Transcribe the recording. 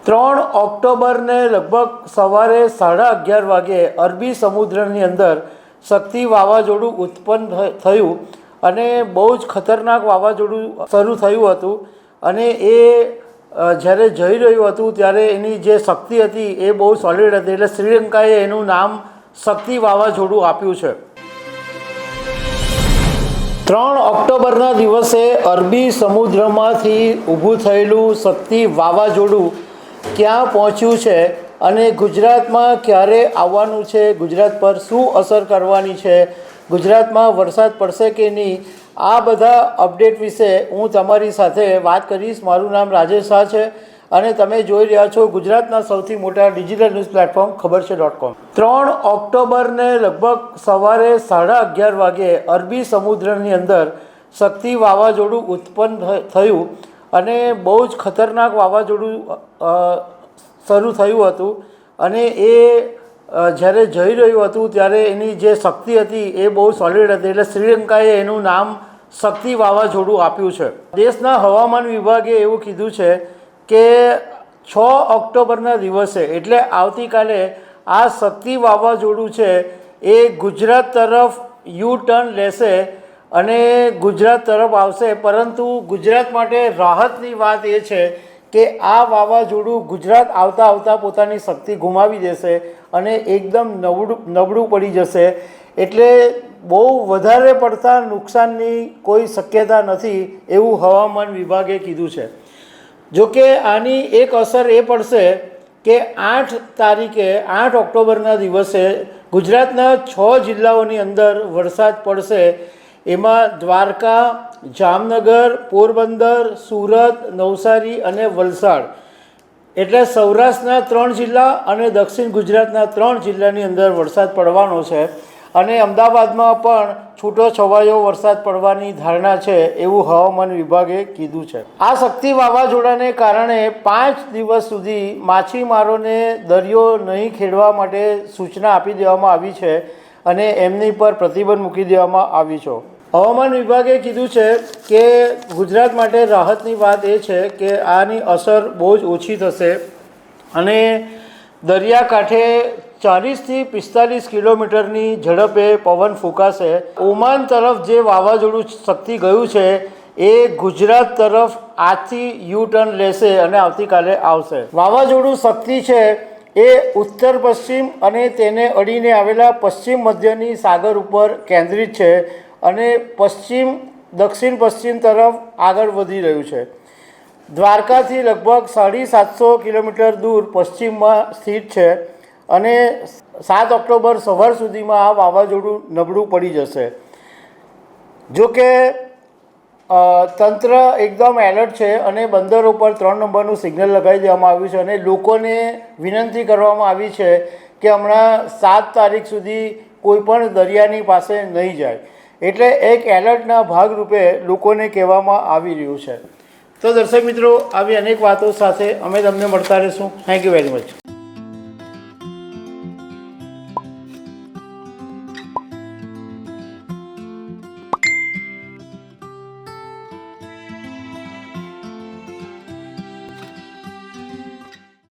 3 ઓક્ટોબરને લગભગ સવારે 11:30 વાગે અરબી સમુદ્રની અંદર શક્તિ વાવાઝોડું ઉત્પન્ન થયું અને બહુ જ ખતરનાક વાવાઝોડું શરૂ થયું હતું અને એ જ્યારે જઈ રહ્યું હતું ત્યારે એની જે શક્તિ હતી એ બહુ સોલિડ હતી, એટલે શ્રીલંકાએ એનું નામ શક્તિ વાવાઝોડું આપ્યું છે। 3 ઓક્ટોબરના દિવસે અરબી સમુદ્રમાંથી ઊભું થયેલું શક્તિ વાવાઝોડું ક્યાં પહોંચ્યું છે અને ગુજરાતમાં ક્યારે આવવાનું છે, ગુજરાત પર શું અસર કરવાની છે, ગુજરાતમાં વરસાદ પડશે કે નહીં, આ બધા અપડેટ વિશે હું તમારી સાથે વાત કરીશ। મારું નામ રાજેશ શાહ છે અને તમે જોઈ રહ્યા છો ગુજરાતના સૌથી મોટા ડિજિટલ ન્યૂઝ પ્લેટફોર્મ ખબરછે.com। 3 ઓક્ટોબરને લગભગ સવારે 11:30 વાગે અરબી સમુદ્રની અંદર શક્તિ વાવાઝોડું ઉત્પન્ન થયું અને બહુ જ ખતરનાક વાવાઝોડું શરૂ થયું હતું અને એ જ્યારે જઈ રહ્યું હતું ત્યારે એની જે શક્તિ હતી એ બહુ સોલિડ હતી, એટલે શ્રીલંકાએ એનું નામ શક્તિ વાવાઝોડું આપ્યું છે। દેશના હવામાન વિભાગે એવું કીધું છે કે 6 ઓક્ટોબરના દિવસે એટલે આવતીકાલે આ શક્તિ વાવાઝોડું છે એ ગુજરાત તરફ યુ ટર્ન લેશે અને ગુજરાત તરફ આવશે, પરંતુ ગુજરાત માટે રાહતની વાત એ છે કે આ વાવાઝોડું ગુજરાત આવતા પોતાની શક્તિ ગુમાવી દેશે અને એકદમ નબળું પડી જશે, એટલે બહુ વધારે પડતા નુકસાનની કોઈ શક્યતા નથી એવું હવામાન વિભાગે કીધું છે। જોકે આની એક અસર એ પડશે કે 8 ઓક્ટોબરના દિવસે ગુજરાતના 6 જિલ્લાઓની અંદર વરસાદ પડશે। એમાં દ્વારકા, જામનગર, પોરબંદર, સુરત, નવસારી અને વલસાડ, એટલે સૌરાષ્ટ્રના 3 જિલ્લા અને દક્ષિણ ગુજરાતના 3 જિલ્લાની અંદર વરસાદ પડવાનો છે અને અમદાવાદમાં પણ છૂટો છવાયો વરસાદ પડવાની ધારણા છે એવું હવામાન વિભાગે કીધું છે। આ શક્તિ વાવાઝોડાને કારણે 5 દિવસ સુધી માછીમારોને દરિયો નહીં ખેડવા માટે સૂચના આપી દેવામાં આવી છે અને એમની પર પ્રતિબંધ મૂકી દેવામાં આવી છે। હવામાન વિભાગે કીધું છે કે ગુજરાત માટે રાહતની વાત એ છે કે આની અસર બહુ જ ઓછી થશે અને દરિયાકાંઠે 40થી 45 કિલોમીટરની ઝડપે પવન ફૂંકાશે। ઓમાન તરફ જે વાવાઝોડું શક્તિ ગયું છે એ ગુજરાત તરફ આજથી યુ ટર્ન લેશે અને આવતીકાલે આવશે। વાવાઝોડું શક્તિ છે એ ઉત્તર પશ્ચિમ અને તેને અડીને આવેલા પશ્ચિમ મધ્યની સાગર ઉપર કેન્દ્રિત છે અને દક્ષિણ પશ્ચિમ તરફ આગળ વધી રહ્યું છે। દ્વારકાથી લગભગ 750 કિલોમીટર દૂર પશ્ચિમમાં સ્થિત છે અને 7 ઓક્ટોબર સવાર સુધીમાં આ વાવાઝોડું નબળું પડી જશે। જોકે તંત્ર એકદમ એલર્ટ છે અને બંદરો પર 3 નંબરનું સિગ્નલ લગાવી દેવામાં આવ્યું છે અને લોકોને વિનંતી કરવામાં આવી છે કે હમણાં 7 તારીખ સુધી કોઈ પણ દરિયાની પાસે નહીં જાય, એટલે એક એલર્ટના ભાગરૂપે લોકોને કહેવામાં આવી રહ્યું છે। તો દર્શક મિત્રો, આવી અનેક વાતો સાથે અમે તમને મળતા રહીશું। Thank you very much.